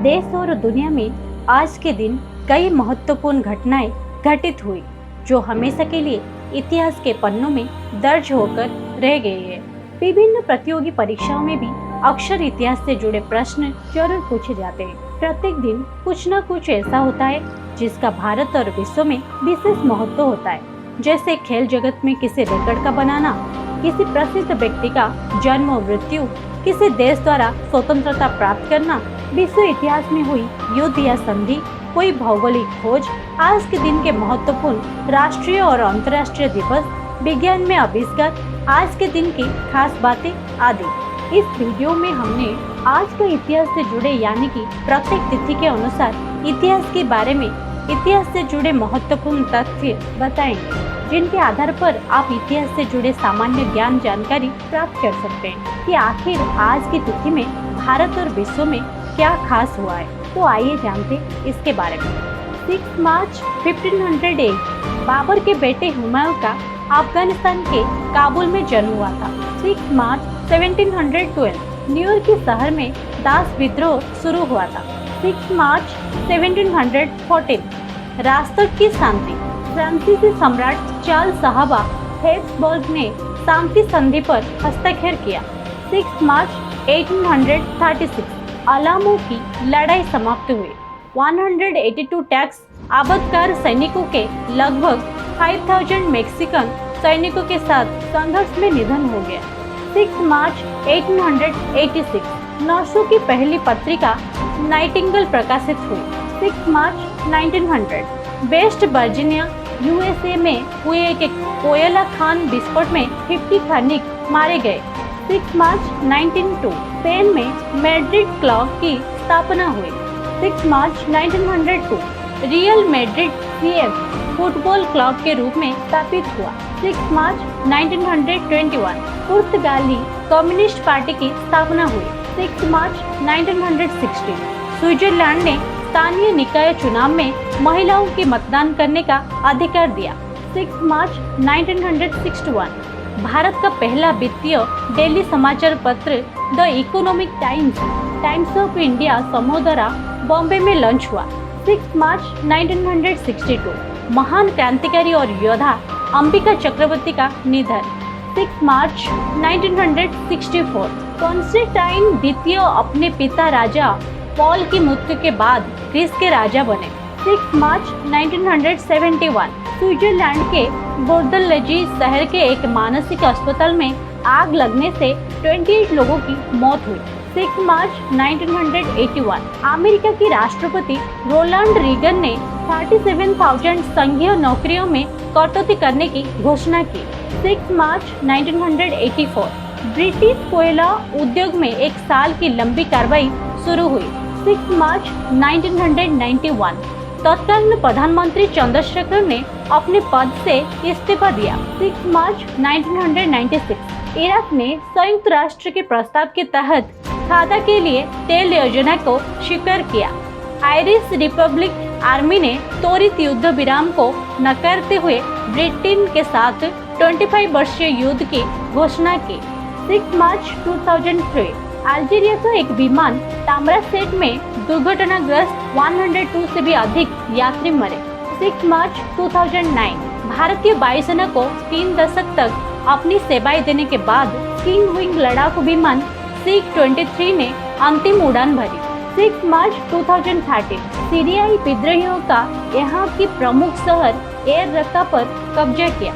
देश और दुनिया में आज के दिन कई महत्वपूर्ण घटनाएं घटित हुई जो हमेशा के लिए इतिहास के पन्नों में दर्ज होकर रह गई है। विभिन्न प्रतियोगी परीक्षाओं में भी अक्सर इतिहास से जुड़े प्रश्न जरूर पूछे जाते हैं। प्रत्येक दिन कुछ न कुछ ऐसा होता है जिसका भारत और विश्व में विशेष महत्व होता है। जैसे खेल जगत में किसी रिकॉर्ड का बनाना, किसी प्रसिद्ध व्यक्ति का जन्म और मृत्यु, किसी देश द्वारा स्वतंत्रता प्राप्त करना, विश्व इतिहास में हुई युद्ध या संधि, कोई भौगोलिक खोज, आज के दिन के महत्वपूर्ण राष्ट्रीय और अंतर्राष्ट्रीय दिवस, विज्ञान में आविष्कार, आज के दिन की खास बातें आदि। इस वीडियो में हमने आज के इतिहास से जुड़े यानी कि प्रत्येक तिथि के अनुसार इतिहास के बारे में इतिहास से जुड़े महत्वपूर्ण तथ्य बताएंगे, जिनके आधार पर आप इतिहास से जुड़े सामान्य ज्ञान जानकारी प्राप्त कर सकते हैं कि आखिर आज की तिथि में भारत और विश्व में क्या खास हुआ है। तो आइए जानते इसके बारे में। 6 मार्च 1508 बाबर के बेटे हुमायूं का अफगानिस्तान के काबुल में जन्म हुआ था। 6 मार्च 1712 न्यूयॉर्क के शहर में दास विद्रोह शुरू हुआ था। 6 मार्च 1714 राष्ट्र की शांति, फ्रांसीसी सम्राट चार्ल्स साहबा हैब्सबर्ग ने शांति संधि पर हस्ताक्षर किया। 6 मार्च 1836 अलामो की लड़ाई समाप्त हुई। 182 टैक्स आबदकार सैनिकों के लगभग 5000 मैक्सिकन सैनिकों के साथ संघर्ष में निधन हो गया। 6 मार्च 1886 नर्सों की पहली पत्रिका नाइटिंगेल प्रकाशित हुई। 6 मार्च 1900 वेस्ट वर्जीनिया यूएसए में हुए एक कोयला खान विस्फोट में 50 सैनिक मारे गए। 6 मार्च 1902 स्पेन में मैड्रिड क्लब की स्थापना हुई। 6 मार्च 1902 real Madrid CF football club के रूप में स्थापित हुआ। 6 मार्च 1921 पुर्तगाली कम्युनिस्ट पार्टी की स्थापना हुई। 6 मार्च 1960 स्विट्जरलैंड ने स्थानीय निकाय चुनाव में महिलाओं के मतदान करने का अधिकार दिया। 6 मार्च 1961 भारत का पहला वित्तीय डेली समाचार पत्र the economic times of India समूह द्वारा बॉम्बे में लॉन्च हुआ। 6 मार्च 1962 महान क्रांतिकारी और योद्धा अंबिका चक्रवर्ती का निधन। 6 मार्च 1964 कॉन्स्टेंटाइन द्वितीय अपने पिता राजा पॉल की मृत्यु के बाद ग्रीस के राजा बने। 6 मार्च 1971 स्विट्जरलैंड के बोर्दलजी शहर के एक मानसिक अस्पताल में आग लगने से 28 लोगों की मौत हुई। 6 मार्च 1981 अमेरिका की राष्ट्रपति रोनाल्ड रीगन ने 37,000 संघीय नौकरियों में कटौती करने की घोषणा की। 6 मार्च 1984 ब्रिटिश कोयला उद्योग में एक साल की लंबी कार्रवाई शुरू हुई। 6 मार्च 1991 तत्कालीन प्रधानमंत्री चंद्रशेखर ने अपने पद से इस्तीफा दिया। 6 मार्च 1996 इराक ने संयुक्त राष्ट्र के प्रस्ताव के तहत खादा के लिए तेल योजना को स्वीकार किया। आयरिश रिपब्लिक आर्मी ने त्वरित युद्ध विराम को नकारते हुए ब्रिटेन के साथ 25 वर्षीय युद्ध की घोषणा की। 6 मार्च 2003 अल्जीरिया का एक विमान तामरासेट में दुर्घटनाग्रस्त 102 से भी अधिक यात्री मरे। 6 मार्च 2009 भारतीय वायुसेना को 3 दशक तक अपनी सेवाएं देने के बाद किंग विंग लड़ाकू विमान C-23 ने अंतिम उड़ान भरी। 6 मार्च 2013 सीरियाई विद्रोहियों का यहाँ की प्रमुख शहर एर रक्का पर कब्जा किया।